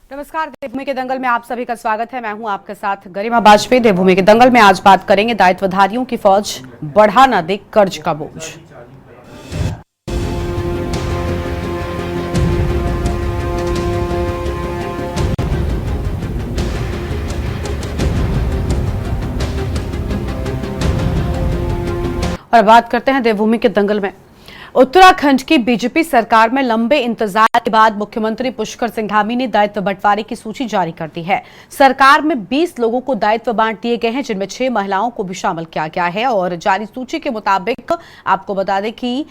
नमस्कार। देवभूमि के दंगल में आप सभी का स्वागत है। मैं हूं आपके साथ गरिमा वाजपेयी। देवभूमि के दंगल में आज बात करेंगे दायित्वधारियों की फौज बढ़ा न दे कर्ज का बोझ। और बात करते हैं देवभूमि के दंगल में। उत्तराखंड की बीजेपी सरकार में लंबे इंतजार के बाद मुख्यमंत्री पुष्कर सिंह धामी ने दायित्व बंटवारे की सूची जारी कर दी है। सरकार में 20 लोगों को दायित्व बांट दिए गए हैं, जिनमें 6 महिलाओं को भी शामिल किया गया है। और जारी सूची के मुताबिक आपको बता दें कि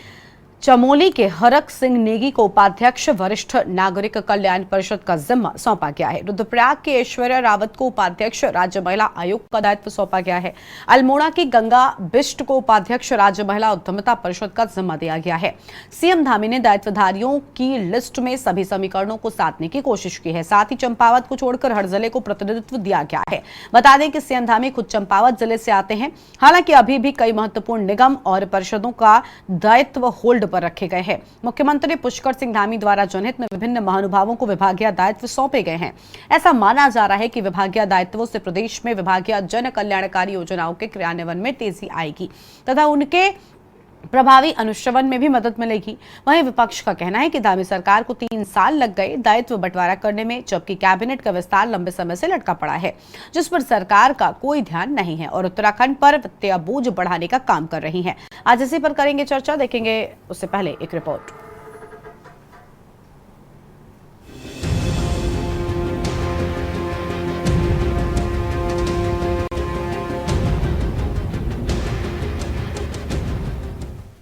चमोली के हरक सिंह नेगी को उपाध्यक्ष वरिष्ठ नागरिक कल्याण परिषद का जिम्मा सौंपा गया है। रुद्रप्रयाग के ऐश्वर्या रावत को उपाध्यक्ष राज्य महिला आयोग का दायित्व सौंपा गया है। अल्मोड़ा की गंगा बिष्ट को उपाध्यक्ष राज्य महिला उद्यमिता परिषद का जिम्मा दिया गया है। सीएम धामी ने दायित्वधारियों की लिस्ट में सभी समीकरणों को साधने की कोशिश की है। साथ ही चंपावत को छोड़कर हर जिले को प्रतिनिधित्व दिया गया है। बता दें कि सीएम धामी खुद चंपावत जिले से आते हैं। हालांकि अभी भी कई महत्वपूर्ण निगम और परिषदों का दायित्व होल्ड पर रखे गए हैं। मुख्यमंत्री पुष्कर सिंह धामी द्वारा जनहित में विभिन्न महानुभावों को विभागीय दायित्व सौंपे गए हैं। ऐसा माना जा रहा है कि विभागीय दायित्वों से प्रदेश में विभागीय जन कल्याणकारी योजनाओं के क्रियान्वयन में तेजी आएगी तथा उनके प्रभावी अनुश्रवण में भी मदद मिलेगी। वहीं विपक्ष का कहना है कि धामी सरकार को 3 साल लग गए दायित्व बंटवारा करने में, जबकि कैबिनेट का विस्तार लंबे समय से लटका पड़ा है, जिस पर सरकार का कोई ध्यान नहीं है और उत्तराखंड पर वित्तीय बोझ बढ़ाने का काम कर रही है। आज इसी पर करेंगे चर्चा। देखेंगे उससे पहले एक रिपोर्ट।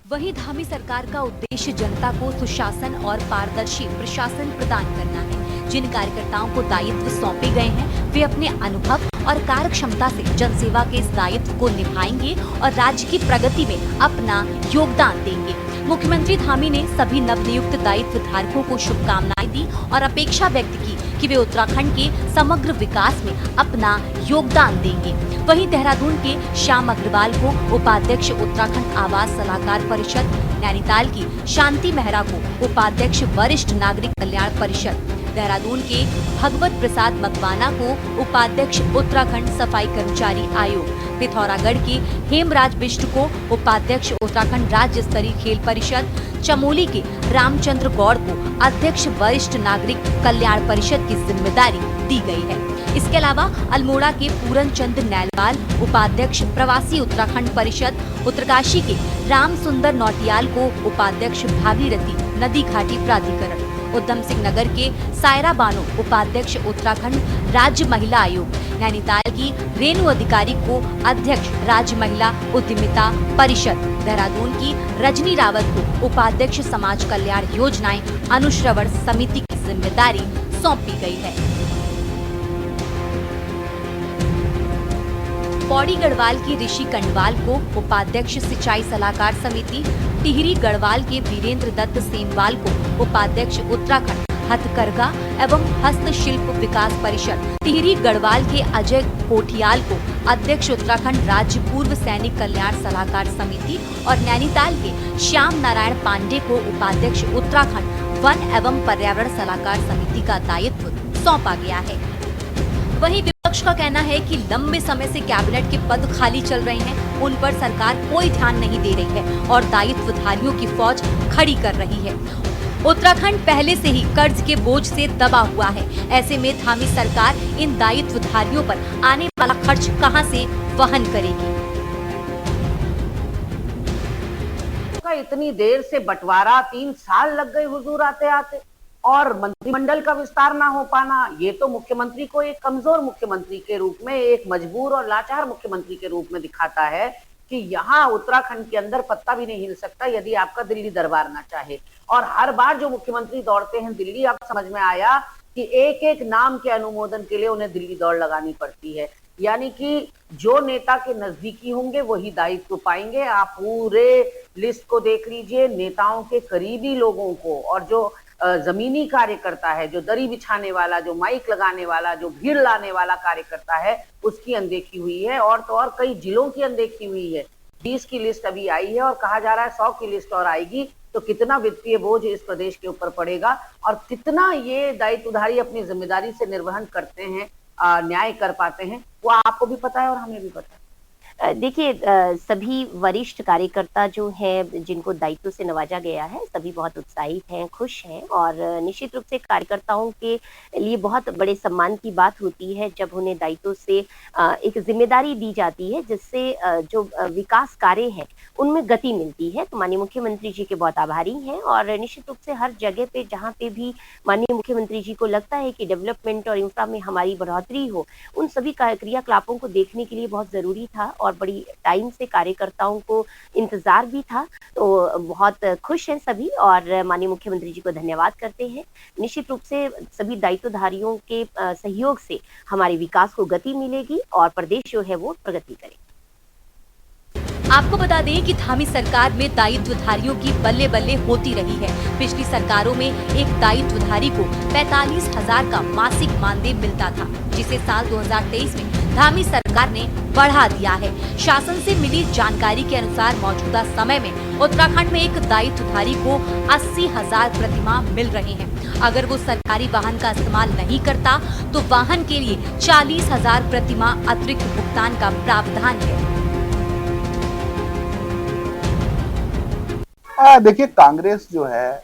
वहीं धामी सरकार का उद्देश्य जनता को सुशासन और पारदर्शी प्रशासन प्रदान करना है। जिन कार्यकर्ताओं को दायित्व सौंपे गए हैं, वे अपने अनुभव और कार्यक्षमता से जनसेवा के इस दायित्व को निभाएंगे और राज्य की प्रगति में अपना योगदान देंगे। मुख्यमंत्री धामी ने सभी नवनियुक्त दायित्व धारकों को शुभकामनाएं दी और अपेक्षा व्यक्त की कि वे उत्तराखंड के समग्र विकास में अपना योगदान देंगे। वहीं देहरादून के श्याम अग्रवाल को उपाध्यक्ष उत्तराखंड आवास सलाहकार परिषद, नैनीताल की शांति मेहरा को उपाध्यक्ष वरिष्ठ नागरिक कल्याण परिषद, देहरादून के भगवत प्रसाद मकवाना को उपाध्यक्ष उत्तराखंड सफाई कर्मचारी आयोग, पिथौरागढ़ के हेमराज बिष्ट को उपाध्यक्ष उत्तराखंड राज्य स्तरीय खेल परिषद, चमोली के रामचंद्र गौड़ को अध्यक्ष वरिष्ठ नागरिक कल्याण परिषद की जिम्मेदारी दी गई है। इसके अलावा अल्मोड़ा के पूरन चंद नैलवाल उपाध्यक्ष प्रवासी उत्तराखंड परिषद, उत्तरकाशी के राम सुंदर नौटियाल को उपाध्यक्ष भागीरथी नदी घाटी प्राधिकरण, उधम सिंह नगर के सायरा बानो उपाध्यक्ष उत्तराखंड राज्य महिला आयोग, नैनीताल की रेणु अधिकारी को अध्यक्ष राज्य महिला उद्यमिता परिषद, देहरादून की रजनी रावत को उपाध्यक्ष समाज कल्याण योजनाएं अनुश्रवण समिति की जिम्मेदारी सौंपी गई है। पौड़ी गढ़वाल की ऋषि कंडवाल को उपाध्यक्ष सिंचाई सलाहकार समिति, टिहरी गढ़वाल के वीरेंद्र दत्त सेमवाल को उपाध्यक्ष उत्तराखंड हथकरघा एवं हस्तशिल्प विकास परिषद, टिहरी गढ़वाल के अजय कोठियाल को अध्यक्ष उत्तराखंड राज्य पूर्व सैनिक कल्याण सलाहकार समिति और नैनीताल के श्याम नारायण पांडे को उपाध्यक्ष उत्तराखंड वन एवं पर्यावरण सलाहकार समिति का दायित्व सौंपा गया है। वहीं विपक्ष का कहना है कि लंबे समय से कैबिनेट के पद खाली चल रहे हैं, उन पर सरकार कोई ध्यान नहीं दे रही है और दायित्वधारियों की फौज खड़ी कर रही है। उत्तराखंड पहले से ही कर्ज के बोझ से दबा हुआ है। ऐसे में धामी सरकार इन दायित्वधारियों पर आने वाला खर्च कहां से वहन करेगी? इतनी देर से बंटवारा 3 साल लग गए हुजूर आते आते, और मंत्रिमंडल का विस्तार ना हो पाना, ये तो मुख्यमंत्री को एक कमजोर मुख्यमंत्री के रूप में, एक मजबूर और लाचार मुख्यमंत्री के रूप में दिखाता है कि यहाँ उत्तराखंड के अंदर पत्ता भी नहीं हिल सकता यदि आपका दिल्ली दरबार ना चाहे। और हर बार जो मुख्यमंत्री दौड़ते हैं दिल्ली, अब समझ में आया कि एक एक नाम के अनुमोदन के लिए उन्हें दिल्ली दौड़ लगानी पड़ती है। यानी कि जो नेता के नजदीकी होंगे वही दायित्व पाएंगे। आप पूरे लिस्ट को देख लीजिए, नेताओं के करीबी लोगों को और जो जमीनी कार्यकर्ता है, जो दरी बिछाने वाला, जो माइक लगाने वाला, जो भीड़ लाने वाला कार्यकर्ता है, उसकी अनदेखी हुई है। और तो और कई जिलों की अनदेखी हुई है। 20 की लिस्ट अभी आई है और कहा जा रहा है 100 की लिस्ट और आएगी। तो कितना वित्तीय बोझ इस प्रदेश के ऊपर पड़ेगा और कितना ये दायित्वधारी अपनी जिम्मेदारी से निर्वहन करते हैं, न्याय कर पाते हैं, वो आपको भी पता है और हमें भी पता है। देखिए, सभी वरिष्ठ कार्यकर्ता जो है जिनको दायित्व से नवाजा गया है, सभी बहुत उत्साहित हैं, खुश हैं और निश्चित रूप से कार्यकर्ताओं के लिए बहुत बड़े सम्मान की बात होती है जब उन्हें दायित्व से एक जिम्मेदारी दी जाती है, जिससे जो विकास कार्य हैं उनमें गति मिलती है। तो माननीय मुख्यमंत्री जी के बहुत आभारी हैं और निश्चित रूप से हर जगह पे जहाँ पे भी माननीय मुख्यमंत्री जी को लगता है कि डेवलपमेंट और इंफ्रा में हमारी बढ़ोतरी हो, उन सभी क्रियाकलापों को देखने के लिए बहुत जरूरी था और बड़ी टाइम से कार्यकर्ताओं को इंतजार भी था। तो बहुत खुश हैं सभी और माननीय मुख्यमंत्री जी को धन्यवाद करते हैं। निश्चित रूप से सभी दायित्वधारियों के सहयोग से हमारे विकास को गति मिलेगी और प्रदेश जो है वो प्रगति करेगा। आपको बता दें कि धामी सरकार में दायित्वधारियों की बल्ले बल्ले होती रही है। पिछली सरकारों में एक दायित्वधारी को 45,000 का मासिक मानदेय मिलता था, जिसे साल 2023 में धामी सरकार ने बढ़ा दिया है। शासन से मिली जानकारी के अनुसार मौजूदा समय में उत्तराखंड में एक दायित्वधारी को 80,000 प्रतिमाह मिल रहे हैं। अगर वो सरकारी वाहन का इस्तेमाल नहीं करता तो वाहन के लिए 40,000 प्रतिमाह अतिरिक्त भुगतान का प्रावधान है। देखिए, कांग्रेस जो है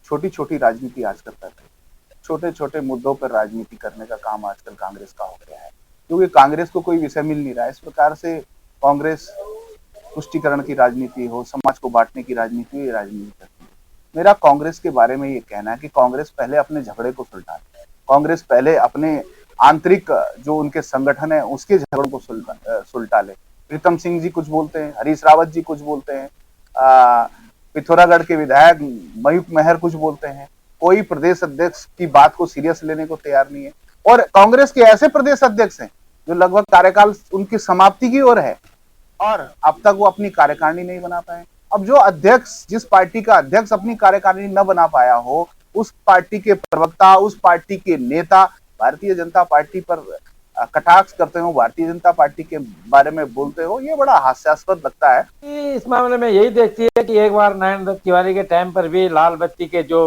छोटी छोटी राजनीति आजकल कर रही है। छोटे छोटे मुद्दों पर राजनीति करने का काम आजकल कांग्रेस का हो गया है, क्योंकि कांग्रेस को कोई विषय मिल नहीं रहा है। इस प्रकार से कांग्रेस तुष्टीकरण की राजनीति हो, समाज को बांटने की राजनीति हो, ये राजनीति करती है। मेरा कांग्रेस के बारे में ये कहना है कि कांग्रेस पहले अपने झगड़े को सुलझा ले। कांग्रेस पहले अपने आंतरिक जो उनके संगठन है उसके झगड़ों को सुलझा ले। प्रीतम सिंह जी कुछ बोलते हैं, हरीश रावत जी कुछ बोलते हैं, पिथौरागढ़ के विधायक मयूख मेहर कुछ बोलते हैं। कोई प्रदेश अध्यक्ष की बात को सीरियस लेने को तैयार नहीं है और कांग्रेस के ऐसे प्रदेश अध्यक्ष हैं जो लगभग कार्यकाल उनकी समाप्ति की ओर है और अब तक वो अपनी कार्यकारिणी नहीं बना पाए। अब जो अध्यक्ष, जिस पार्टी का अध्यक्ष अपनी कार्यकारिणी न बना पाया हो, उस पार्टी के प्रवक्ता, उस पार्टी के नेता भारतीय जनता पार्टी पर कटाक्ष करते हो, भारतीय जनता पार्टी के बारे में बोलते हो, ये बड़ा हास्यास्पद लगता है। इस मामले में यही देखती है कि एक बार नरेंद्र तिवारी के टाइम पर भी लाल बत्ती के जो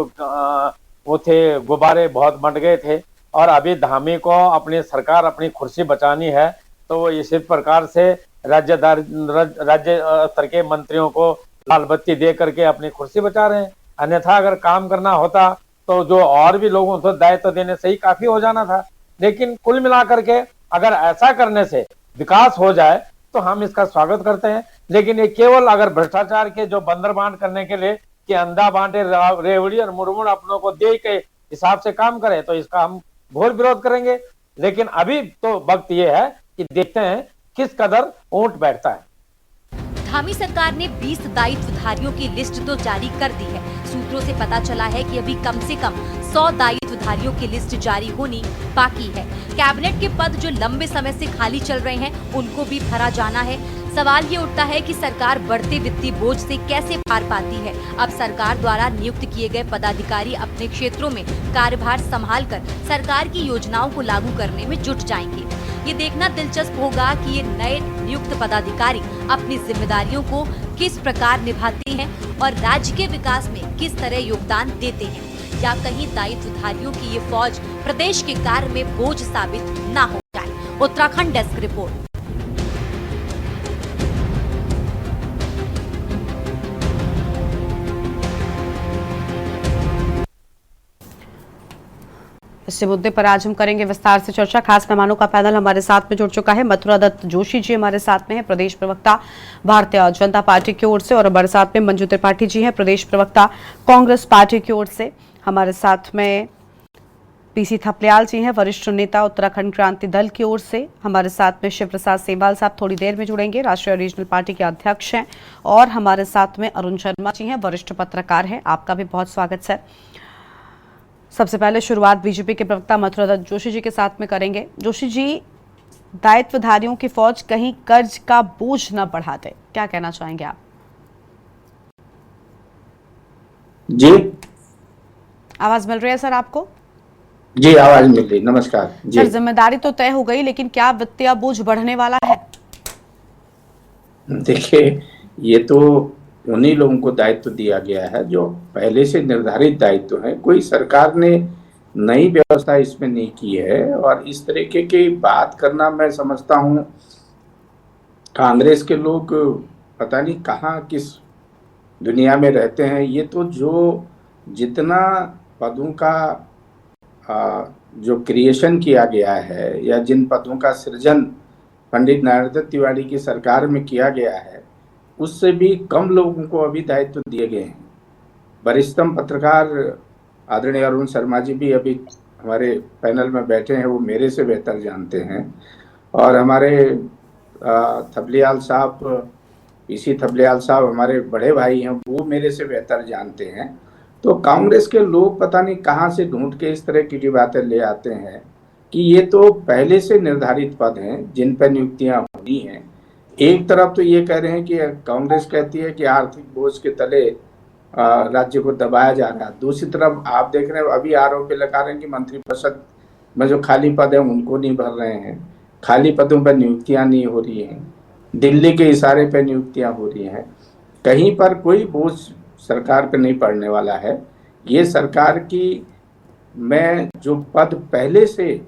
वो थे गुब्बारे बहुत बंट गए थे और अभी धामी को अपनी सरकार अपनी कुर्सी बचानी है तो वो इसी प्रकार से राज्य स्तर के मंत्रियों को लाल बत्ती दे करके अपनी कुर्सी बचा रहे हैं। अन्यथा अगर काम करना होता तो जो और भी लोगों को दायित्व देने से ही काफी हो जाना था। लेकिन कुल मिलाकर के अगर ऐसा करने से विकास हो जाए तो हम इसका स्वागत करते हैं। लेकिन ये केवल अगर भ्रष्टाचार के जो बंदर बांट करने के लिए कि अंधा बांटे रेवड़ी और मुड़मुड़ अपनों को दे के हिसाब से काम करे तो इसका हम घोर विरोध करेंगे। लेकिन अभी तो वक्त ये है कि देखते हैं किस कदर ऊंट बैठता है। धामी सरकार ने 20 दायित्वधारियों की लिस्ट तो जारी कर दी है। सूत्रों से पता चला है कि अभी कम से कम 100 दायित्वधारियों की लिस्ट जारी होनी बाकी है। कैबिनेट के पद जो लंबे समय से खाली चल रहे हैं उनको भी भरा जाना है। सवाल ये उठता है कि सरकार बढ़ते वित्तीय बोझ से कैसे पार पाती है। अब सरकार द्वारा नियुक्त किए गए पदाधिकारी अपने क्षेत्रों में कार्यभार संभालकर सरकार की योजनाओं को लागू करने में जुट जाएंगे। ये देखना दिलचस्प होगा कि ये नए नियुक्त पदाधिकारी अपनी जिम्मेदारियों को किस प्रकार निभाते हैं और राज्य के विकास में किस तरह योगदान देते हैं, या कहीं दायित्वधारियों की ये फौज प्रदेश के कार्य में बोझ साबित न हो जाए। Uttarakhand desk report. इसी मुद्दे पर आज हम करेंगे विस्तार से चर्चा। खास मेहमानों का पैनल हमारे साथ में जुड़ चुका है। मथुरा दत्त जोशी जी हमारे साथ में है, प्रदेश प्रवक्ता भारतीय जनता पार्टी की ओर से, और हमारे साथ में मंजू त्रिपाठी जी हैं, प्रदेश प्रवक्ता कांग्रेस पार्टी की ओर से। हमारे साथ में पीसी थपलियाल जी हैं, वरिष्ठ नेता उत्तराखंड क्रांति दल की ओर से। हमारे साथ में शिव प्रसाद सेमवाल साहब थोड़ी देर में जुड़ेंगे, राष्ट्रीय रीजनल पार्टी के अध्यक्ष हैं। और हमारे साथ में अरुण शर्मा जी हैं, वरिष्ठ पत्रकार हैं। आपका भी बहुत स्वागत सर। सबसे पहले शुरुआत बीजेपी के प्रवक्ता मथुरा दत्त जोशी जी के साथ में करेंगे। जोशी जी, दायित्वधारियों की फौज कहीं कर्ज का बोझ न बढ़ा दे, क्या कहना चाहेंगे आप? जी, आवाज मिल रही है सर आपको? जी आवाज मिल रही। नमस्कार जी। सर, जिम्मेदारी तो तय हो गई, लेकिन क्या वित्तीय बोझ बढ़ने वाला है? देखिए, ये तो उन्हीं लोगों को दायित्व दिया गया है जो पहले से निर्धारित दायित्व है। कोई सरकार ने नई व्यवस्था इसमें नहीं की है। और इस तरीके की बात करना, मैं समझता हूँ कांग्रेस के लोग पता नहीं कहाँ किस दुनिया में रहते हैं। ये तो जो जितना पदों का जो क्रिएशन किया गया है या जिन पदों का सृजन पंडित नरेंद्र दत्त तिवारी की सरकार में किया गया है, उससे भी कम लोगों को अभी दायित्व दिए गए हैं। वरिष्ठतम पत्रकार आदरणीय अरुण शर्मा जी भी अभी हमारे पैनल में बैठे हैं, वो मेरे से बेहतर जानते हैं। और हमारे थपलियाल साहब, पीसी थपलियाल साहब हमारे बड़े भाई हैं, वो मेरे से बेहतर जानते हैं। तो कांग्रेस के लोग पता नहीं कहाँ से ढूंढ के इस तरह की बातें ले आते हैं कि ये तो पहले से निर्धारित पद हैं जिन पर नियुक्तियां होनी हैं। एक तरफ तो ये कह रहे हैं कि कांग्रेस कहती है कि आर्थिक बोझ के तले राज्य को दबाया जा रहा है। दूसरी तरफ आप देख रहे हैं अभी आरोप लगा रहे हैं कि मंत्रिपरिषद में जो खाली पद है उनको नहीं भर रहे हैं, खाली पदों पर नियुक्तियां नहीं हो रही हैं, दिल्ली के इशारे पर नियुक्तियां हो रही हैं। कहीं पर कोई बोझ सरकार पे नहीं पड़ने वाला है। ये सरकार की में जो पद पहले से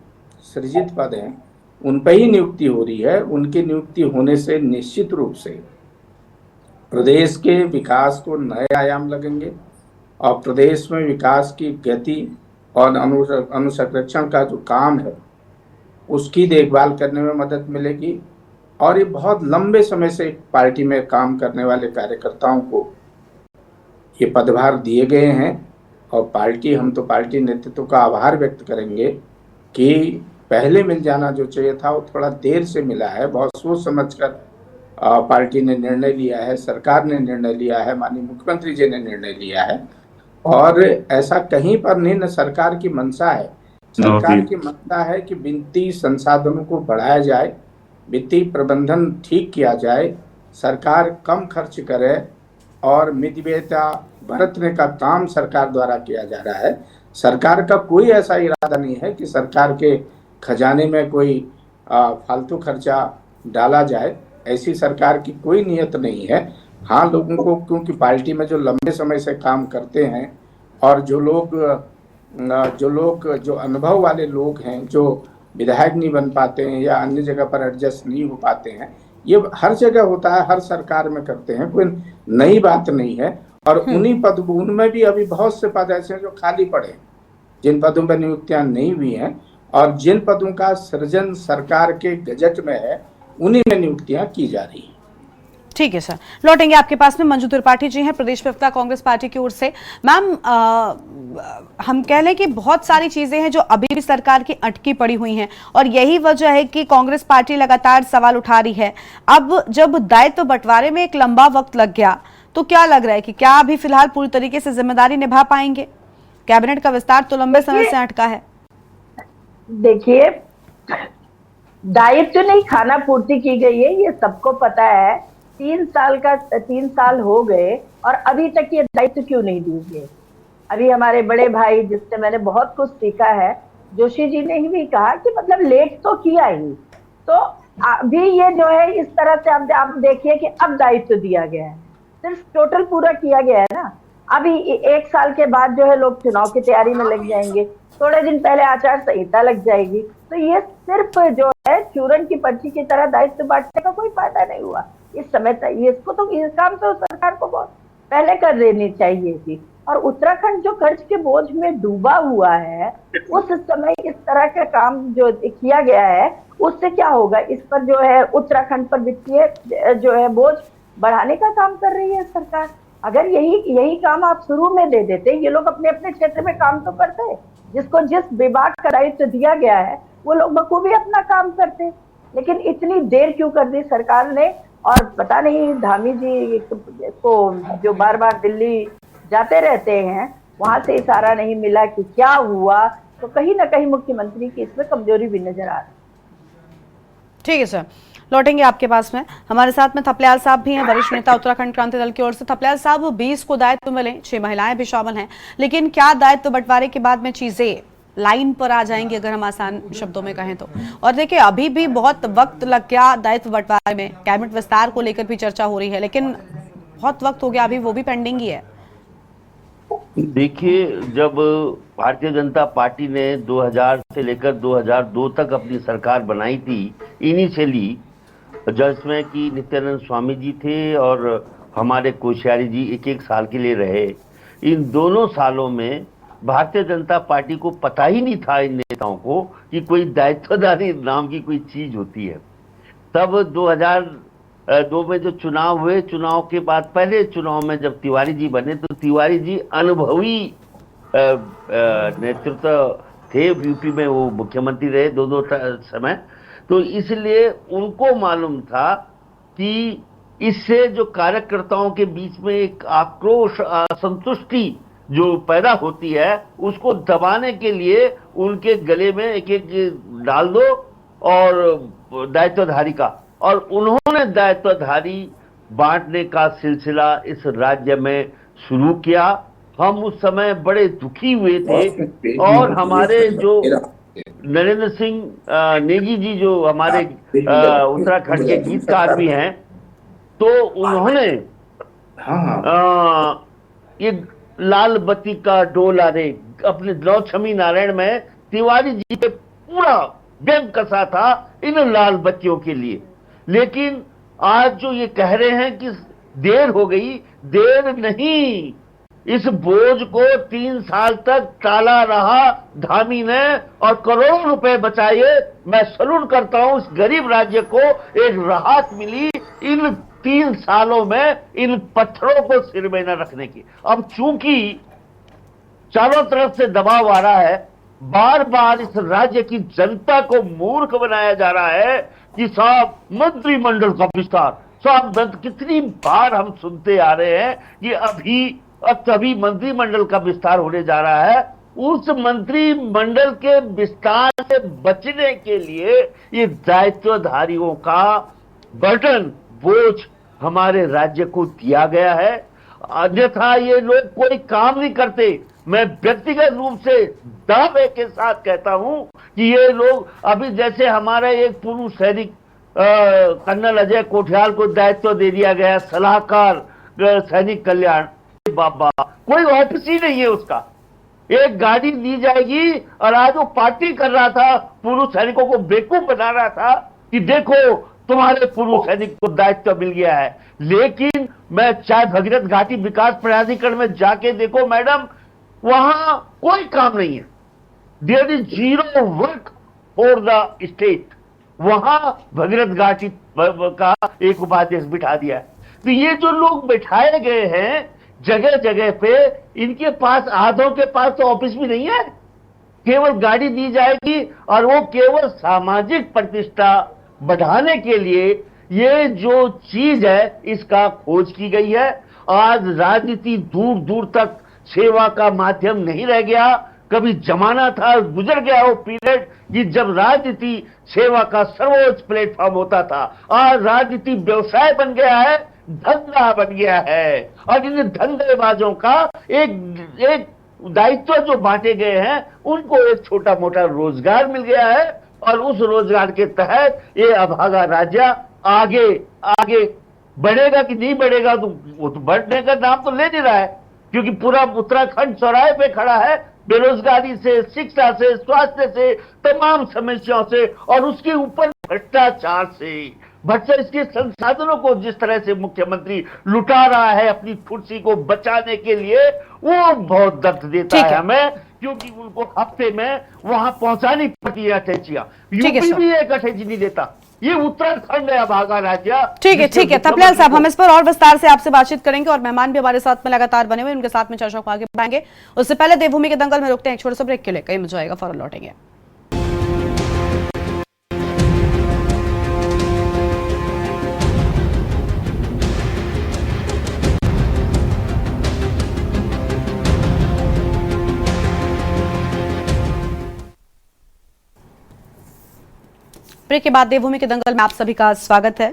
सृजित पद हैं उन पर ही नियुक्ति हो रही है। उनकी नियुक्ति होने से निश्चित रूप से प्रदेश के विकास को नए आयाम लगेंगे और प्रदेश में विकास की गति और अनुसंरक्षण का जो काम है उसकी देखभाल करने में मदद मिलेगी। और ये बहुत लंबे समय से पार्टी में काम करने वाले कार्यकर्ताओं को ये पदभार दिए गए हैं और हम तो पार्टी नेतृत्व का आभार व्यक्त करेंगे कि पहले मिल जाना जो चाहिए था वो थोड़ा देर से मिला है। बहुत सोच समझकर पार्टी ने निर्णय लिया है, सरकार ने निर्णय लिया है, माननीय मुख्यमंत्री जी ने निर्णय लिया है। और ऐसा कहीं पर नहीं, न सरकार की मंशा है। सरकार की मंशा है कि वित्तीय संसाधनों को बढ़ाया जाए, वित्तीय प्रबंधन ठीक किया जाए, सरकार कम खर्च करे और मितव्ययता बरतने का काम सरकार द्वारा किया जा रहा है। सरकार का कोई ऐसा इरादा नहीं है कि सरकार के खजाने में कोई फालतू खर्चा डाला जाए। ऐसी सरकार की कोई नियत नहीं है। हाँ, लोगों को क्योंकि पार्टी में जो लंबे समय से काम करते हैं और जो अनुभव वाले लोग हैं, जो विधायक नहीं बन पाते हैं या अन्य जगह पर एडजस्ट नहीं हो पाते हैं, ये हर जगह होता है, हर सरकार में करते हैं, कोई नई बात नहीं है। और उन्हीं पद, उनमें भी अभी बहुत से पद ऐसे हैं जो खाली पड़े हैं, जिन पदों पर नियुक्तियां नहीं हुई हैं और जिन पदों का सृजन सरकार के गजट में है उन्हीं में नियुक्तियां की जा रही हैं। ठीक है सर, लौटेंगे आपके पास में। मंजू त्रिपाठी जी हैं, प्रदेश प्रवक्ता कांग्रेस पार्टी की ओर से। मैम, हम कह लें कि बहुत सारी चीजें हैं जो अभी भी सरकार की अटकी पड़ी हुई हैं और यही वजह है कि कांग्रेस पार्टी लगातार सवाल उठा रही है। अब जब दायित्व बंटवारे में एक लंबा वक्त लग गया तो क्या लग रहा है कि क्या अभी फिलहाल पूरी तरीके से जिम्मेदारी निभा पाएंगे? कैबिनेट का विस्तार तो लंबे समय से अटका है। देखिए, दायित्व नहीं, खाना पूर्ति की गई है, ये सबको पता है। 3 साल हो गए और अभी तक ये दायित्व क्यों नहीं दिए गए? अभी हमारे बड़े भाई जिससे मैंने बहुत कुछ सीखा है, जोशी जी ने ही भी कहा कि मतलब लेट तो किया ही, तो अभी ये जो है इस तरह से आप देखिए कि अब दायित्व दिया गया है, सिर्फ टोटल पूरा किया गया है ना। अभी 1 साल के बाद जो है लोग चुनाव की तैयारी में लग जाएंगे, थोड़े दिन पहले आचार संहिता लग जाएगी, तो ये सिर्फ जो है चूरन की पर्ची की तरह दायित्व बांटने का कोई फायदा नहीं हुआ इस समय तक। इसको तो ये काम तो सरकार को बहुत पहले कर देनी चाहिए थी। और उत्तराखंड जो कर्ज के बोझ में डूबा हुआ है, उस समय इस तरह का काम जो किया गया है, उससे क्या होगा? इस पर जो है उत्तराखंड पर वित्तीय जो है बोझ बढ़ाने का काम कर रही है सरकार। अगर यही काम आप शुरू में दे देते, ये लोग अपने अपने क्षेत्र में काम तो करते, जिसको जिस विभाग का दायित्व दिया गया है वो लोग बखूबी अपना काम करते। लेकिन इतनी देर क्यों कर दी सरकार ने? और पता नहीं, धामी जी को जो बार बार दिल्ली जाते रहते हैं, वहां से इशारा नहीं मिला कि क्या हुआ, तो कहीं ना कहीं मुख्यमंत्री की इसमें कमजोरी भी नजर आ रही है। ठीक है सर, लौटेंगे आपके पास में। हमारे साथ में थपलियाल साहब भी हैं, वरिष्ठ नेता उत्तराखंड क्रांति दल की ओर से। थपलियाल साहब, 20 को दायित्व मिले, 6 महिलाएं भी शामिल हैं, लेकिन क्या दायित्व बंटवारे के बाद में चीजें लाइन पर आ जाएंगी, अगर हम आसान शब्दों में कहें तो? और देखिए, अभी भी बहुत वक्त लग गया दायित्व बंटवारे में, कैबिनेट विस्तार को लेकर भी चर्चा हो रही है, लेकिन बहुत वक्त हो गया, अभी वो भी पेंडिंग ही है। देखिए, जब भारतीय जनता पार्टी ने 2000 से लेकर 2002 तक अपनी सरकार बनाई थी इनिशियली, जिसमें कि नित्यानंद स्वामी जी थे और हमारे कोश्यारी जी एक एक साल के लिए रहे, इन दोनों सालों में भारतीय जनता पार्टी को पता ही नहीं था, इन नेताओं को, कि कोई दायित्वदारी नाम की कोई चीज होती है। तब 2002 में जो चुनाव हुए, चुनाव के बाद पहले चुनाव में जब तिवारी जी बने तो तिवारी जी अनुभवी नेतृत्व थे, यूपी में वो मुख्यमंत्री रहे दोनों समय, तो इसलिए उनको मालूम था कि इससे जो कार्यकर्ताओं के बीच में एक आक्रोश, असंतुष्टि जो पैदा होती है, उसको दबाने के लिए उनके गले में एक एक डाल दो और दायित्वधारी का, और उन्होंने दायित्वधारी बांटने का सिलसिला इस राज्य में शुरू किया। हम उस समय बड़े दुखी हुए थे और हमारे जो नरेंद्र सिंह नेगी जी जो हमारे उत्तराखंड के गीतकार भी हैं, तो उन्होंने ये लाल बत्ती का डोला रे अपने नौछमी नारायण में तिवारी जी पे पूरा व्यंग कसा था इन लाल बत्तियों के लिए। लेकिन आज जो ये कह रहे हैं कि देर हो गई, देर नहीं, इस बोझ को 3 साल तक टाला रहा धामी ने और करोड़ों रुपए बचाए। मैं सैल्यूट करता हूं, इस गरीब राज्य को एक राहत मिली इन 3 सालों में इन पत्थरों को सिर में न रखने की। अब चूंकि चारों तरफ से दबाव आ रहा है, बार बार इस राज्य की जनता को मूर्ख बनाया जा रहा है कि साहब मंत्रिमंडल का विस्तार, साहब कितनी बार हम सुनते आ रहे हैं कि अभी मंत्रिमंडल का विस्तार होने जा रहा है। उस मंत्रिमंडल के विस्तार से बचने के लिए ये दायित्वधारियों का बर्डन, बोझ हमारे राज्य को दिया गया है, अन्यथा ये लोग कोई काम नहीं करते। मैं व्यक्तिगत रूप से दावे के साथ कहता हूं कि ये लोग अभी, जैसे हमारा एक पूर्व सैनिक कर्नल अजय कोठियाल को दायित्व दे दिया गया सलाहकार सैनिक कल्याण, बाबा कोई ऑफिस ही नहीं है उसका, एक गाड़ी दी जाएगी और आज वो पार्टी कर रहा था, पूर्व सैनिकों को बेवकूफ बना रहा था कि देखो तुम्हारे पूर्व सैनिक को दायित्व मिल गया है। लेकिन मैं चाहे भगीरथ घाटी विकास प्राधिकरण में जाके देखो मैडम, वहां कोई काम नहीं है, there is zero work for the state. वहां भगीरथ घाटी का एक उपाध्यक्ष बिठा दिया है। तो ये जो लोग बिठाए गए हैं जगह जगह पे, इनके पास, आधों के पास तो ऑफिस भी नहीं है, केवल गाड़ी दी जाएगी और वो केवल सामाजिक प्रतिष्ठा बढ़ाने के लिए ये जो चीज है इसका खोज की गई है। आज राजनीति दूर दूर तक सेवा का माध्यम नहीं रह गया। कभी जमाना था, गुजर गया वो पीरियड कि जब राजनीति सेवा का सर्वोच्च प्लेटफॉर्म होता था। आज राजनीति व्यवसाय बन गया है, धंधा बन गया है, और इन धंधेबाजों का एक दायित्व जो बांटे गए हैं उनको एक छोटा मोटा रोजगार मिल गया है, और उस रोजगार के तहत ये अभागा राज्य आगे आगे बढ़ेगा कि नहीं बढ़ेगा, तो वो तो बढ़ने का नाम तो ले नहीं रहा है, क्योंकि पूरा उत्तराखंड चौराहे पे खड़ा है, बेरोजगारी से, शिक्षा से, स्वास्थ्य से, तमाम समस्याओं से, और उसके ऊपर भ्रष्टाचार से। इसके संसाधनों को जिस तरह से मुख्यमंत्री लुटा रहा है अपनी कुर्सी को बचाने के लिए, वो बहुत दर्द देता है हमें, क्योंकि उनको हफ्ते में वहां पहुंचानी पड़ती है अटैचियां। यूपी भी एक अटैची नहीं देता, ये उत्तराखंड है अभागा राज्य। ठीक है तपलियाल साहब, हम इस पर और विस्तार से आपसे बातचीत करेंगे और मेहमान भी हमारे साथ में लगातार बने हुए, उनके साथ में चर्चा को आगे बढ़ाएंगे। उससे पहले देवभूमि के दंगल में रुकते हैं एक छोटे से ब्रेक के लिए, कहीं मजा आएगा, फौरन लौटेंगे। ब्रेक के बाद देवभूमि के दंगल में आप सभी का स्वागत है।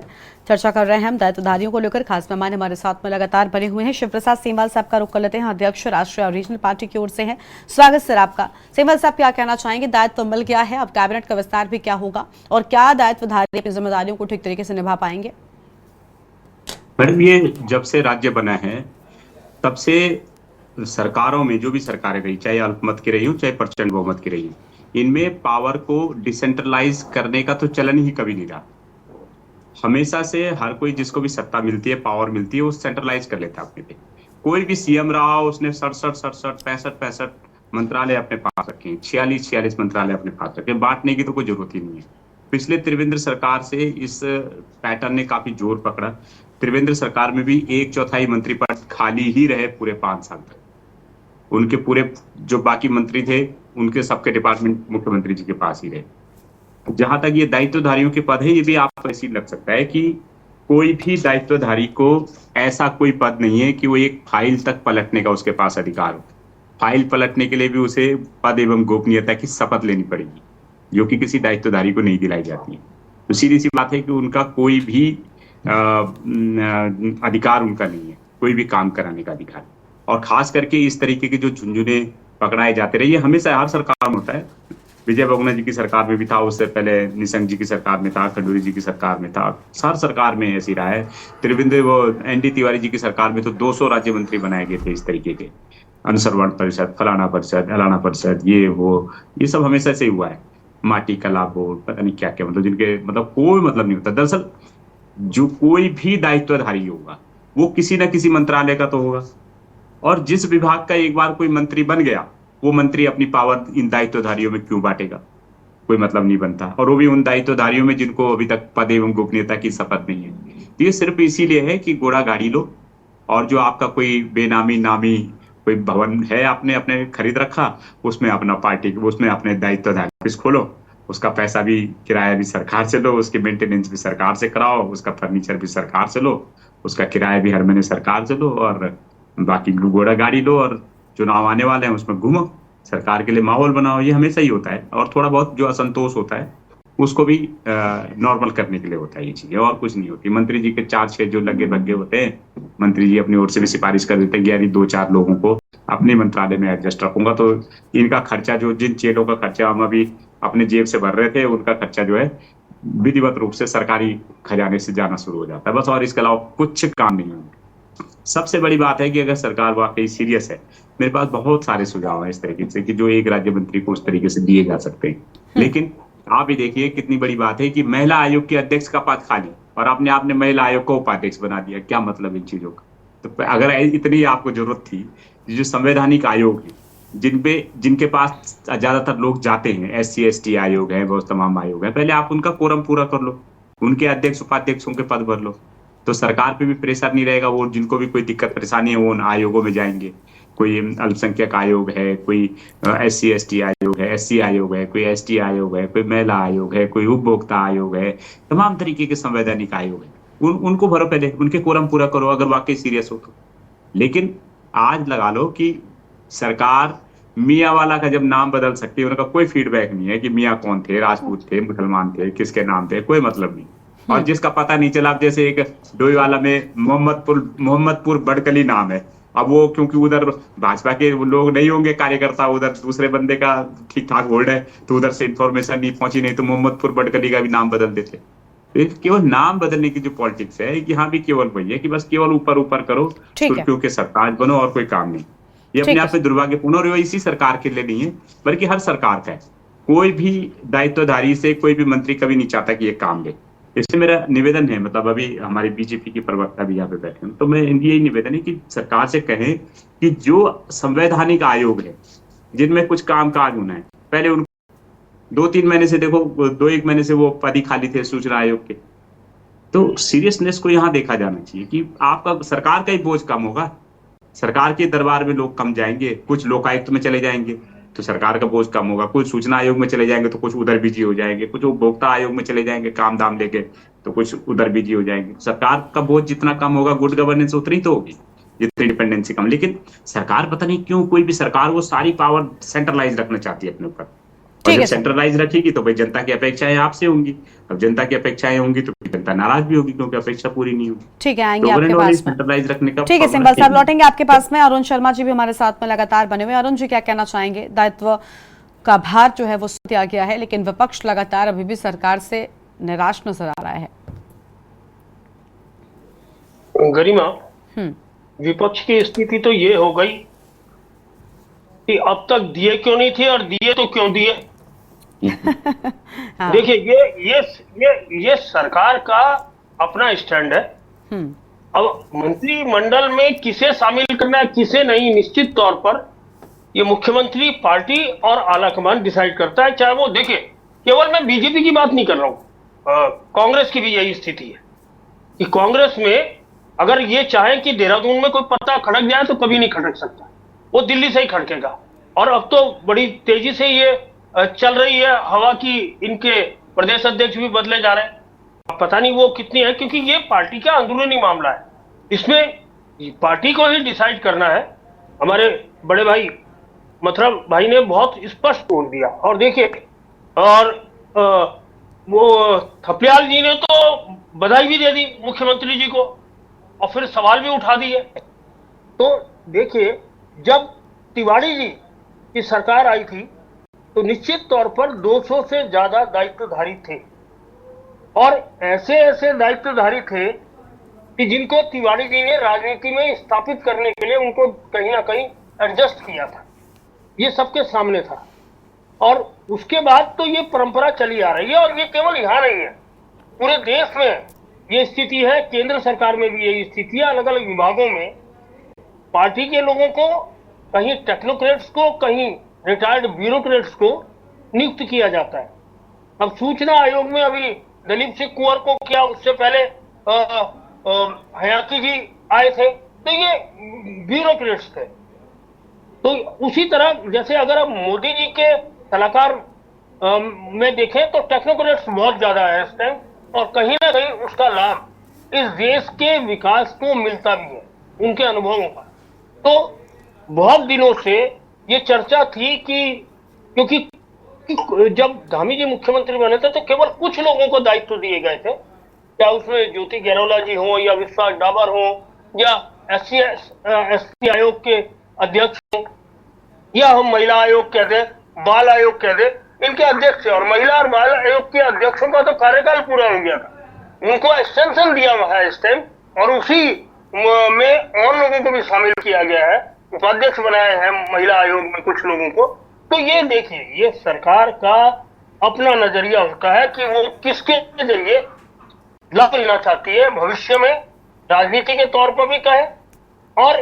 चर्चा कर रहे हैं हम दायित्वधारियों को लेकर। खास मेहमान हमारे साथ में लगातार बने हुए हैं। शिव प्रसाद सेमवाल साहब का रुख कर लेते हैं, अध्यक्ष राष्ट्रीय और रीजनल पार्टी की ओर से हैं। स्वागत सर आपका। सेमवाल साहब क्या कहना चाहेंगे, दायित्व मिल गया है, अब कैबिनेट का विस्तार भी क्या होगा और क्या दायित्वधारी अपनी जिम्मेदारियों को ठीक तरीके से निभा पाएंगे? मैडम, ये जब से राज्य बना है तब से सरकारों में, जो भी सरकारें रही, चाहे अल्पमत की रही हो चाहे प्रचंड बहुमत की रही हो, इनमें पावर को डिसेंट्रलाइज करने का तो चलन ही कभी नहीं रहा। हमेशा से हर कोई, जिसको भी सत्ता मिलती है, पावर मिलती है, वो सेंट्रलाइज कर लेता है अपने पे। कोई भी सीएम रहा, उसने 67 मंत्रालय अपने पास रखे हैं, 46 मंत्रालय अपने पास रखे। बांटने की तो कोई जरूरत ही नहीं है। पिछले त्रिवेंद्र सरकार से इस पैटर्न ने काफी जोर पकड़ा। त्रिवेंद्र सरकार में भी 1/4 मंत्री पद खाली ही रहे पूरे 5 साल तक। उनके पूरे जो बाकी मंत्री थे, उनके सबके डिपार्टमेंट मुख्यमंत्री जी के पास ही रहे। जहां तक ये दायित्वधारियों के पद है, ये भी आपको ऐसी लग सकता है कि कोई भी दायित्वधारी को ऐसा कोई पद नहीं है कि वो एक फाइल तक पलटने का उसके पास अधिकार हो। फाइल पलटने के लिए भी उसे पद एवं गोपनीयता की शपथ लेनी पड़ेगी, जो कि किसी दायित्वधारी को नहीं दिलाई जाती है। तो सीधी सी बात है कि उनका कोई भी अधिकार उनका नहीं है, कोई भी काम कराने का अधिकार। और खास करके इस तरीके के जो झुंझुने पकड़ाए जाते रहे, ये हमेशा हर सरकार में होता है। विजय बहुगुणा जी की सरकार में भी था, उससे पहले निशंक जी की सरकार में था, खंडूरी जी की सरकार में था, हर सरकार में ऐसी रहा है। त्रिवेंद्र एनडी तिवारी जी की सरकार में तो 200 राज्य मंत्री बनाए गए थे इस तरीके के, अनुसरवण परिषद, फलाना परिषद, अलाना परिषद, ये सब हमेशा से हुआ है। माटी कला बोर्ड, पता नहीं क्या क्या, मतलब जिनके मतलब कोई मतलब नहीं होता। दरअसल जो कोई भी दायित्वधारी होगा वो किसी ना किसी मंत्रालय का तो होगा, और जिस विभाग का एक बार कोई मंत्री बन गया, वो मंत्री अपनी पावर इन दायित्वधारियों में क्यों बांटेगा, कोई मतलब नहीं बनता। और वो भी उन दायित्वधारियों में जिनको अभी तक पद एवं गोपनीयता की शपथ नहीं है। तो ये सिर्फ इसीलिए है कि घोड़ा गाड़ी लो, और जो आपका कोई बेनामी नामी कोई भवन है आपने अपने खरीद रखा, उसमें अपना पार्टी, उसमें अपने दायित्वधारी ऑफिस खोलो, उसका पैसा भी, किराया भी सरकार से लो, उसकी मेंटेनेंस भी सरकार से कराओ, उसका फर्नीचर भी सरकार से लो, उसका किराया भी हर महीने सरकार से लो, और बाकी घोड़ा गाड़ी लो, और चुनाव आने वाले हैं उसमें घूमो, सरकार के लिए माहौल बनाओ। ये हमेशा ही होता है। और थोड़ा बहुत जो असंतोष होता है उसको भी नॉर्मल करने के लिए होता है ये चीजें, और कुछ नहीं होती। मंत्री जी के 4-6 जो लगे भग्गे होते हैं, मंत्री जी अपनी ओर से भी सिफारिश कर देते हैं कि यार 2-4 लोगों को अपने मंत्रालय में एडजस्ट रखूंगा, तो इनका खर्चा, जो जिन चेलों का खर्चा हम अभी अपने जेब से भर रहे थे, उनका खर्चा जो है विधिवत रूप से सरकारी खजाने से जाना शुरू हो जाता है बस, और इसके अलावा कुछ काम नहीं होगा। सबसे बड़ी बात है कि अगर सरकार वाकई सीरियस है, मेरे पास बहुत सारे सुझाव हैं इस तरीके से कि जो एक राज्य मंत्री को उस तरीके से दिए जा सकते हैं। लेकिन आप ही देखिए कितनी बड़ी बात है कि महिला आयोग के अध्यक्ष का पद खाली, और आपने महिला आयोग को उपाध्यक्ष बना दिया। क्या मतलब इन चीजों का? तो अगर इतनी आपको जरूरत थी, जो संवैधानिक आयोग है, जिनके पास ज्यादातर लोग जाते हैं, SC ST आयोग है, बहुत तमाम आयोग है, पहले आप उनका कोरम पूरा कर लो, उनके अध्यक्ष उपाध्यक्षों के पद भर लो, तो सरकार पे भी प्रेशर नहीं रहेगा। वो जिनको भी कोई दिक्कत परेशानी है वो उन आयोगों में जाएंगे। कोई अल्पसंख्यक आयोग है, कोई SC ST आयोग है, SC आयोग है, कोई ST आयोग है, कोई महिला आयोग है, कोई उपभोक्ता आयोग है, तमाम तरीके के संवैधानिक आयोग है। उनको भरो पहले, उनके कोरम पूरा करो अगर वाकई सीरियस हो तो। लेकिन आज लगा लो कि सरकार मियाँ वाला का जब नाम बदल सकती है, उनका कोई फीडबैक नहीं है कि मियाँ कौन थे, राजपूत थे, मुसलमान थे, किसके नाम थे, कोई मतलब नहीं। और जिसका पता नहीं चला, जैसे एक डोई वाला में मोहम्मदपुर बड़कली नाम है, अब वो क्योंकि उधर भाजपा के लोग नहीं होंगे कार्यकर्ता, उधर दूसरे बंदे का ठीक ठाक होल्ड है, तो उधर से इंफॉर्मेशन नहीं पहुंची, नहीं तो मोहम्मदपुर बड़कली का भी नाम बदल देते। केवल नाम बदलने की जो पॉलिटिक्स है, यहाँ भी केवल वही है कि बस केवल ऊपर ऊपर करो, सुर्खियों के सरताज बनो, और कोई काम नहीं। ये अपने आप में दुर्भाग्यपूर्ण, और इसी सरकार के लिए नहीं है बल्कि हर सरकार का है। कोई भी दायित्वधारी से कोई भी मंत्री कभी नहीं चाहता कि ये काम ले। इसलिए मेरा निवेदन है, मतलब अभी हमारी बीजेपी की प्रवक्ता भी यहाँ पे बैठे हैं, तो मैं यही निवेदन है कि सरकार से कहें कि जो संवैधानिक आयोग है, जिनमें कुछ काम काज होना है, पहले उनको 2-3 महीने से देखो, 2-1 महीने से वो पद ही खाली थे सूचना आयोग के। तो सीरियसनेस को यहाँ देखा जाना चाहिए कि आपका सरकार का ही बोझ कम होगा, सरकार के दरबार में लोग कम जाएंगे, कुछ लोकायुक्त में चले जाएंगे तो सरकार का बोझ कम होगा, कुछ सूचना आयोग में चले जाएंगे तो कुछ उधर बिजी हो जाएंगे, कुछ उपभोक्ता आयोग में चले जाएंगे काम दाम लेके तो कुछ उधर बिजी हो जाएंगे। सरकार का बोझ जितना कम होगा, गुड गवर्नेंस उतनी तो होगी, जितनी डिपेंडेंसी कम। लेकिन सरकार पता नहीं क्यों, कोई भी सरकार वो सारी पावर सेंट्रलाइज रखना चाहती है अपने ऊपर, और जब सेंट्रलाइज रखेगी तो भाई जनता की अपेक्षाएं आपसे होंगी। अब जनता की अपेक्षाएं होंगी तो जनता नाराज भी होगी क्योंकि अपेक्षा पूरी नहीं होगी। ठीक है, आएंगे आपके पास में। सेंट्रलाइज रखने का ठीक है सिंबल साहब, लौटेंगे आपके पास में। अरुण शर्मा जी भी हमारे साथ में लगातार बने हुए। अरुण जी, क्या कहना चाहेंगे? दायित्व का भार जो है वो दिया गया है, लेकिन विपक्ष लगातार अभी भी सरकार से निराश नजर आ रहा है। गरिमा, हम्म। विपक्ष की स्थिति तो ये हो गई कि अब तक दिए क्यों नहीं थे और दिए तो क्यों दिए। हाँ। देखिए, ये सरकार का अपना स्टैंड है। हम्म। अब मंत्रिमंडल में किसे शामिल करना है किसे नहीं, निश्चित तौर पर ये मुख्यमंत्री, पार्टी और आलाकमान डिसाइड करता है। चाहे वो, देखिए, केवल मैं बीजेपी की बात नहीं कर रहा हूं, कांग्रेस की भी यही स्थिति है कि कांग्रेस में अगर ये चाहे कि देहरादून में कोई पत्ता खड़क जाए तो कभी नहीं खड़क सकता, वो दिल्ली से ही खड़केगा। और अब तो बड़ी तेजी से ये चल रही है हवा की, इनके प्रदेश अध्यक्ष भी बदले जा रहे हैं। अब पता नहीं वो कितनी है, क्योंकि ये पार्टी का अंदरूनी मामला है, इसमें पार्टी को ही डिसाइड करना है। हमारे बड़े भाई मथुरा भाई ने बहुत स्पष्ट बोल दिया। और देखिए, और वो थपलियाल जी ने तो बधाई भी दे दी मुख्यमंत्री जी को और फिर सवाल भी उठा दिए। तो देखिए, जब तिवारी जी की सरकार आई थी तो निश्चित तौर पर 200 से ज्यादा दायित्वधारी थे, और ऐसे ऐसे दायित्वधारी थे कि जिनको तिवारी जी ने राजनीति में स्थापित करने के लिए उनको कहीं ना कहीं एडजस्ट किया था, ये सबके सामने था। और उसके बाद तो ये परंपरा चली आ रही है, और ये केवल यहाँ नहीं है, पूरे देश में ये स्थिति है। केंद्र सरकार में भी यही स्थिति है। अलग अलग विभागों में पार्टी के लोगों को, कहीं टेक्नोक्रेट्स को, कहीं रिटायर्ड ब्यूरोक्रेट्स को नियुक्त किया जाता है। अब सूचना आयोग में अभी दलीप सिंह कुंवर को किया, उससे पहले हयाती जी आए थे, तो ये ब्यूरोक्रेट्स थे। तो उसी तरह जैसे अगर आप मोदी जी के सलाहकार में देखें तो टेक्नोक्रेट्स बहुत ज्यादा है इस टाइम, और कहीं ना कहीं उसका लाभ इस देश के विकास को मिलता भी है, उनके अनुभवों का। तो बहुत दिनों से ये चर्चा थी कि क्योंकि जब धामी जी मुख्यमंत्री बने थे तो केवल कुछ लोगों को दायित्व दिए गए थे, क्या उसमें ज्योति गैरोला जी हो या विश्वास डाबर हो या एससी आयोग के अध्यक्ष हो, या हम महिला आयोग कह दें, बाल आयोग कह दें, इनके अध्यक्ष, और महिला और बाल आयोग के अध्यक्षों का तो कार्यकाल पूरा हो गया था, उनको एक्सटेंशन दिया हुआ है इस टाइम, और उसी में और लोगों को भी शामिल किया गया है, उपाध्यक्ष बनाए हैं महिला आयोग में कुछ लोगों को। तो ये देखिए, ये सरकार का अपना नजरिया होता है कि वो किसके जरिए लाभ लेना चाहती है भविष्य में, राजनीति के तौर पर भी कहे और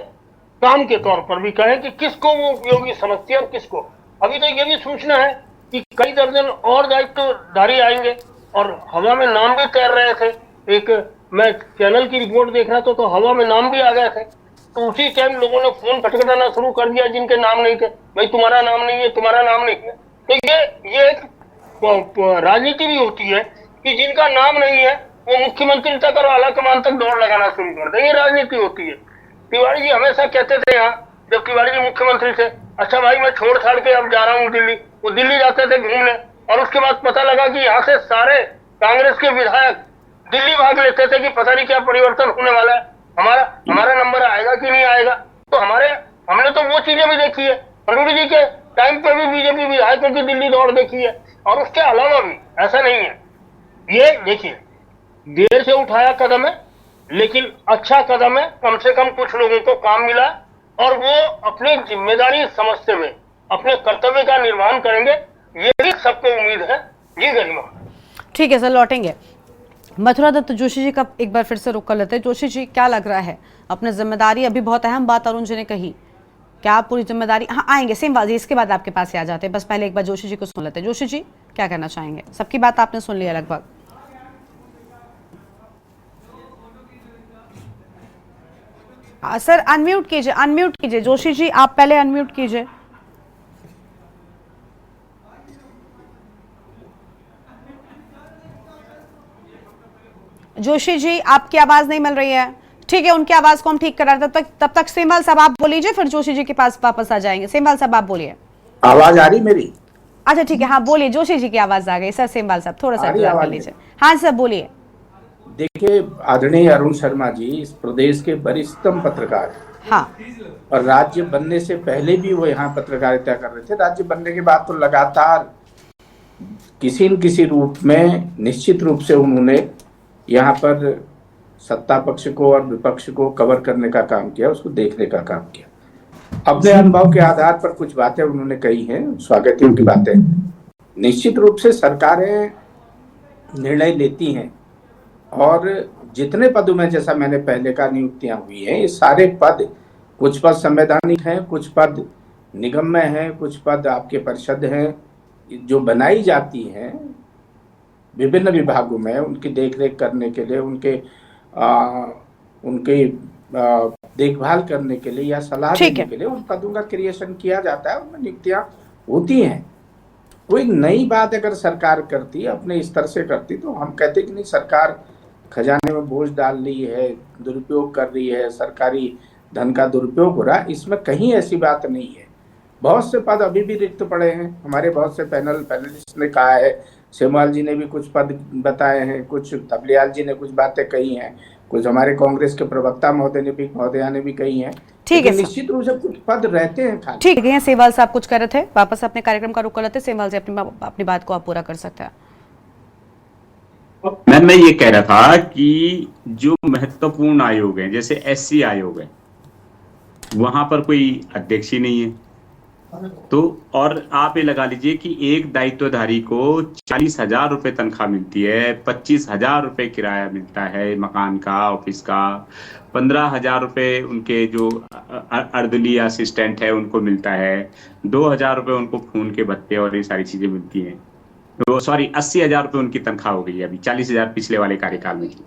काम के तौर पर भी कहे कि किसको वो उपयोगी समझती है और किसको। अभी तो ये भी सूचना है कि कई दर्जन और दायित्वधारी आएंगे, और हवा में नाम भी तैर रहे थे। एक मैं चैनल की रिपोर्ट देख रहा था तो हवा में नाम भी आ गए थे, तो उसी टाइम लोगों ने फोन खटखटाना शुरू कर दिया जिनके नाम नहीं थे, भाई तुम्हारा नाम नहीं है, तुम्हारा नाम नहीं है। तो ये एक राजनीति भी होती है कि जिनका नाम नहीं है वो मुख्यमंत्री तक और आलाकमान तक दौड़ लगाना शुरू कर दे, ये राजनीति होती है। तिवारी जी हमेशा कहते थे यहाँ, जब तिवारी जी मुख्यमंत्री थे, अच्छा भाई मैं छोड़ छाड़ के अब जा रहा हूँ दिल्ली, वो दिल्ली जाते थे घूमने, और उसके बाद पता लगा कि यहाँ से सारे कांग्रेस के विधायक दिल्ली भाग लेते थे कि पता नहीं क्या परिवर्तन होने वाला है, हमारा नंबर आएगा कि नहीं आएगा। तो हमने तो वो चीजें भी देखी है, अरुण जी के टाइम पे भी बीजेपी विधायकों की दिल्ली दौड़ देखी है, और उसके अलावा भी ऐसा नहीं है। ये देखिए, देर से उठाया कदम है लेकिन अच्छा कदम है, कम से कम कुछ लोगों को काम मिला और वो अपनी जिम्मेदारी समझते हुए अपने कर्तव्य का निर्वहन करेंगे, यही सबको उम्मीद है। जी गरिमा। ठीक है सर, लौटेंगे। मथुरा दत्त जोशी जी का एक बार फिर से रुक कर लेते हैं। जोशी जी, क्या लग रहा है, अपनी जिम्मेदारी, अभी बहुत अहम बात अरुण जी ने कही, क्या आप पूरी जिम्मेदारी, हाँ आएंगे सेम बात, इसके बाद आपके पास आ जाते हैं, बस पहले एक बार जोशी जी को सुन लेते हैं। जोशी जी क्या कहना चाहेंगे? सबकी बात आपने सुन लिया लगभग। सर अनम्यूट कीजिए जोशी जी, आप पहले अनम्यूट कीजिए। जोशी जी आपकी आवाज नहीं मिल रही है। ठीक है, उनकी आवाज को हम ठीक करा, तब तक सेमवाल साहब आप बोलीजिए, फिर जोशी जी के पास वापस आ जाएंगे। सेमवाल साहब आप बोलिए। आवाज आ रही मेरी? अच्छा ठीक है, हाँ बोलिए, जोशी जी की आवाज आ गई। सर सेमवाल साहब थोड़ा सा कर लीजिए। हाँ सर बोलिए। देखिए, आदरणीय अरुण शर्मा जी इस प्रदेश के वरिष्ठतम पत्रकार हैं। हाँ। और राज्य बनने से पहले भी वो यहाँ पत्रकारिता कर रहे थे, राज्य बनने के बाद तो लगातार किसी न किसी रूप में निश्चित रूप से उन्होंने यहाँ पर सत्ता पक्ष को और विपक्ष को कवर करने का काम किया, उसको देखने का काम किया। अपने अनुभव के आधार पर कुछ बातें उन्होंने कही हैं, स्वागत है उनकी बातें। निश्चित रूप से सरकारें निर्णय लेती हैं और जितने पदों में, जैसा मैंने पहले कहा, नियुक्तियां हुई हैं, ये सारे पद, कुछ पद संवैधानिक हैं, कुछ पद निगम में हैं, कुछ पद आपके परिषद हैं, जो बनाई जाती हैं विभिन्न विभागों में उनकी देखरेख करने के लिए, उनके देखभाल करने के लिए या सलाह देने के लिए उन पदों का क्रिएशन किया जाता है, उनमें नियुक्तियां होती हैं। कोई नई बात अगर सरकार करती, अपने स्तर से करती, तो हम कहते कि नहीं, सरकार खजाने में बोझ डाल रही है, दुरुपयोग कर रही है, सरकारी धन का दुरुपयोग हो रहा है, इसमें कहीं ऐसी बात नहीं है। बहुत से पद अभी भी रिक्त पड़े हैं। हमारे बहुत से पैनलिस्ट ने कहा है, सेमवाल जी ने भी कुछ पद बताए हैं, कुछ तबलियाल जी ने कुछ बातें कही हैं, कुछ हमारे कांग्रेस के प्रवक्ता महोदया ने भी कही हैं। ठीक है, निश्चित रूप से कुछ पद रहते हैं खाली। ठीक है, सेमवाल साहब कुछ कह रहे थे, वापस अपने कार्यक्रम का रुख कर लेते। सेमवाल जी अपनी बात को आप पूरा कर सकते हैं। मैं ये कह रहा था कि जो महत्वपूर्ण आयोग है, जैसे SC आयोग है, वहां पर कोई अध्यक्ष ही नहीं है, तो और आप ये लगा लीजिए कि एक दायित्वधारी को 40,000 रुपए तनख्वाह मिलती है, 25,000 रुपए किराया मिलता है मकान का, ऑफिस का, 15,000 रुपए उनके जो अर्दली असिस्टेंट है उनको मिलता है, 2,000 रुपए उनको खून के भत्ते और ये सारी चीजें मिलती हैं। तो 80,000 रुपए उनकी तनख्वाह हो गई है, अभी 40,000 पिछले वाले कार्यकाल में थी।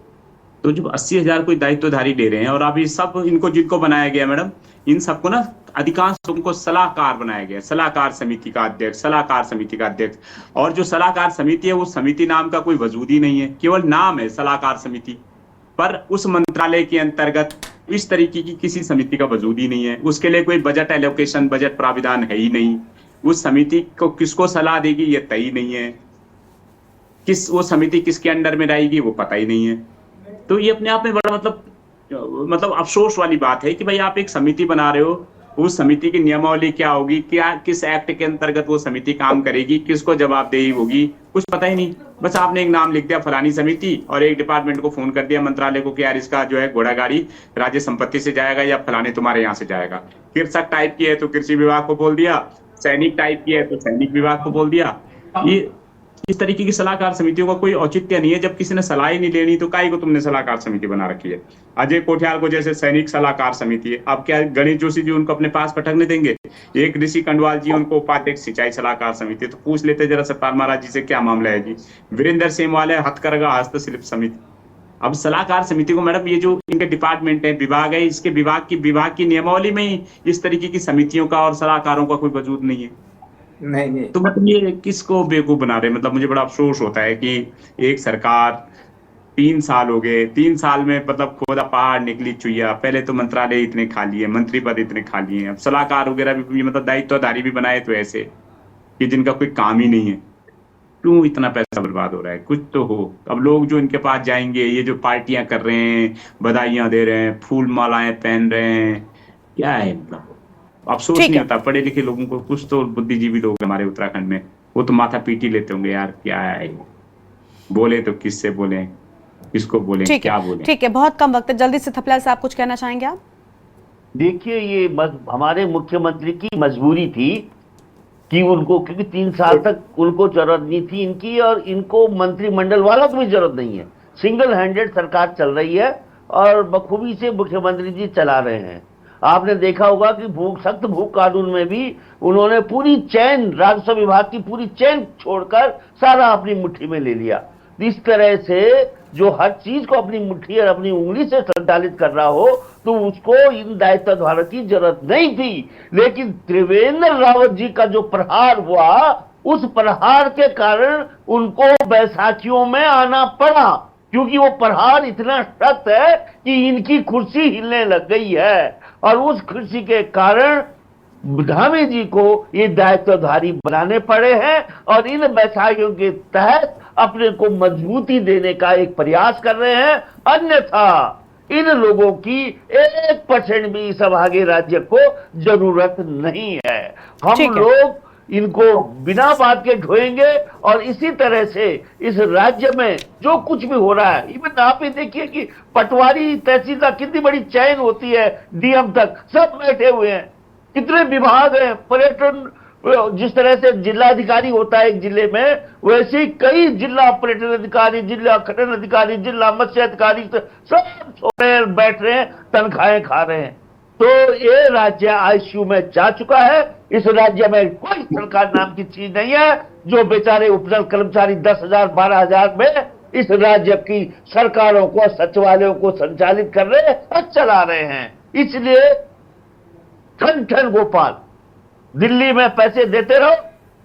तो जो 80,000 कोई दायित्वधारी दे रहे हैं, और अभी सब इनको जिनको बनाया गया मैडम, इन सबको ना अधिकांश लोगों को सलाहकार बनाया गया, सलाहकार समिति का अध्यक्ष, सलाहकार समिति का अध्यक्ष। और जो सलाहकार समिति है, वो समिति नाम का कोई वजूद ही नहीं है, केवल नाम है सलाहकार समिति, पर उस मंत्रालय के अंतर्गत इस तरीके की किसी समिति का वजूद ही नहीं है। उसके लिए कोई बजट एलोकेशन, बजट प्राविधान है ही नहीं। उस समिति को किसको सलाह देगी ये तय ही नहीं है, वो समिति किसके अंडर में रहेगी वो पता ही नहीं है। तो ये अपने आप में बड़ा मतलब अफसोस वाली बात है कि भाई आप एक समिति बना रहे हो, उस समिति की नियमावली क्या होगी, क्या किस एक्ट के अंतर्गत वो समिति काम करेगी, किसको जवाबदेही होगी, कुछ पता ही नहीं। बस आपने एक नाम लिख दिया फलानी समिति, और एक डिपार्टमेंट को फोन कर दिया मंत्रालय को कि यार इसका जो है घोड़ा गाड़ी राज्य संपत्ति से जाएगा या फलाने तुम्हारे यहाँ से जाएगा। कृषक टाइप की है तो कृषि विभाग को बोल दिया, सैनिक टाइप की है तो सैनिक विभाग को बोल दिया। ये इस तरीके की सलाहकार समितियों का कोई औचित्य नहीं है। जब किसी ने सलाह ही नहीं लेनी तो काहे को तुमने सलाहकार समिति बना रखी है। अजय कोठियाल को जैसे सैनिक सलाहकार समिति है, अब क्या गणेश जोशी जी उनको अपने पास पटकने देंगे? एक ऋषि कंडवाल जी उनको उपाध्यक्ष सिंचाई सलाहकार समिति, तो पूछ लेते जरा सतपाल महाराज जी से क्या मामला है जी। वीरेंद्र सेमवाल है हथकरघा हस्तशिल्प समिति। अब सलाहकार समिति को मैडम, ये जो इनके डिपार्टमेंट है, विभाग है, इसके विभाग की नियमावली में ही इस तरीके की समितियों का और सलाहकारों का कोई वजूद नहीं है। नहीं तो मतलब ये किसको बेवकूफ बना रहे? मतलब मुझे बड़ा अफसोस होता है कि एक सरकार 3 साल हो गए, 3 साल में मतलब खोदा पहाड़ निकली चुईया। पहले तो मंत्रालय इतने खाली है, मंत्री पद इतने खाली हैं, अब सलाहकार वगैरह भी मतलब दायित्वधारी भी बनाए तो ऐसे कि जिनका कोई काम ही नहीं है। क्यों इतना पैसा बर्बाद हो रहा है? कुछ तो हो। अब लोग जो इनके पास जाएंगे, ये जो पार्टियां कर रहे हैं, बधाइयां दे रहे हैं, फूल मालाएं पहन रहे हैं, क्या है मतलब? अफसोस नहीं होता? पढ़े लिखे लोगों को, कुछ तो बुद्धिजीवी लोग हमारे उत्तराखंड में, वो तो माथा पीटी लेते होंगे यार, क्या है बोले तो किससे बोले, किसको बोले, क्या बोले। ठीक है, बहुत कम वक्त है, जल्दी से थपलाल साहब कुछ कहना चाहेंगे आप? देखिए, ये हमारे मुख्यमंत्री की मजबूरी थी कि उनको, क्योंकि 3 साल तक उनको जरूरत नहीं थी इनकी, और इनको मंत्रिमंडल वालों की भी जरूरत नहीं है। सिंगल हैंडेड सरकार चल रही है और बखूबी से मुख्यमंत्री जी चला रहे हैं। आपने देखा होगा कि सख्त भूख कानून में भी उन्होंने पूरी चैन, राजस्व विभाग की पूरी चैन छोड़कर सारा अपनी मुट्ठी में ले लिया। इस तरह से जो हर चीज को अपनी मुट्ठी और अपनी उंगली से संचालित कर रहा हो, तो उसको इन दायित्वधारकों की जरूरत नहीं थी। लेकिन त्रिवेंद्र रावत जी का जो प्रहार हुआ, उस प्रहार के कारण उनको बैसाखियों में आना पड़ा, क्योंकि वो प्रहार इतना सख्त है कि इनकी कुर्सी हिलने लग गई है। और उस कुर्सी के कारण धामी जी को ये दायित्वधारी बनाने पड़े हैं, और इन बैसाखियों के तहत अपने को मजबूती देने का एक प्रयास कर रहे हैं। अन्यथा इन लोगों की 1% भी इस अभागे राज्य को जरूरत नहीं है। हम लोग इनको बिना बात के ढोएंगे और इसी तरह से इस राज्य में जो कुछ भी हो रहा है, इवन आप ही देखिए कि पटवारी तहसीलदार कितनी बड़ी चैन होती है, डीएम तक सब बैठे हुए हैं, कितने विभाग हैं, पर्यटन जिस तरह से जिलाधिकारी होता है एक जिले में, वैसे ही कई जिला पर्यटन अधिकारी, जिला खनन अधिकारी, जिला मत्स्य अधिकारी सब बैठ रहे हैं, तनख्वाहें खा रहे हैं। तो ये राज्य आईसीयू में जा चुका है। इस राज्य में कोई सरकार नाम की चीज नहीं है। जो बेचारे उपनल कर्मचारी 10,000 12,000 में इस राज्य की सरकारों को, सचिवालयों को संचालित कर रहे हैं और चला रहे हैं। इसलिए ठन ठन गोपाल, दिल्ली में पैसे देते रहो,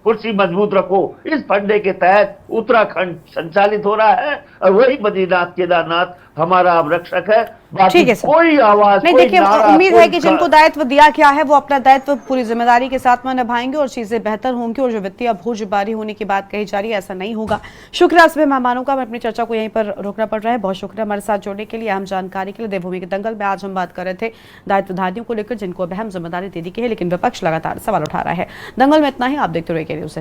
कुर्सी मजबूत रखो। इस फंडे के तहत उत्तराखंड संचालित हो रहा है और वही बद्रीनाथ केदारनाथ हमारा अब रक्षक है। बाकी ठीक है सर। कोई आवाज नहीं, कोई देखिए, नारा, उम्मीद है कोई कि जिनको दायित्व दिया गया है वो अपना दायित्व पूरी जिम्मेदारी के साथ में निभाएंगे और चीजें बेहतर होंगी। और जो वित्तीय भूजबारी होने की बात कही जा रही है, ऐसा नहीं होगा। शुक्रिया सभी मेहमानों का। मैं अपनी चर्चा को यहीं पर रोकना पड़ रहा है। बहुत शुक्रिया हमारे साथ जुड़ने के लिए, अहम जानकारी के लिए। देवभूमि के दंगल में आज हम बात कर रहे थे दायित्वधारियों को लेकर, जिनको अब अहम जिम्मेदारी दे दी गई है, लेकिन विपक्ष लगातार सवाल उठा रहा है। दंगल में इतना ही। आप देखते रहिए के न्यूज़।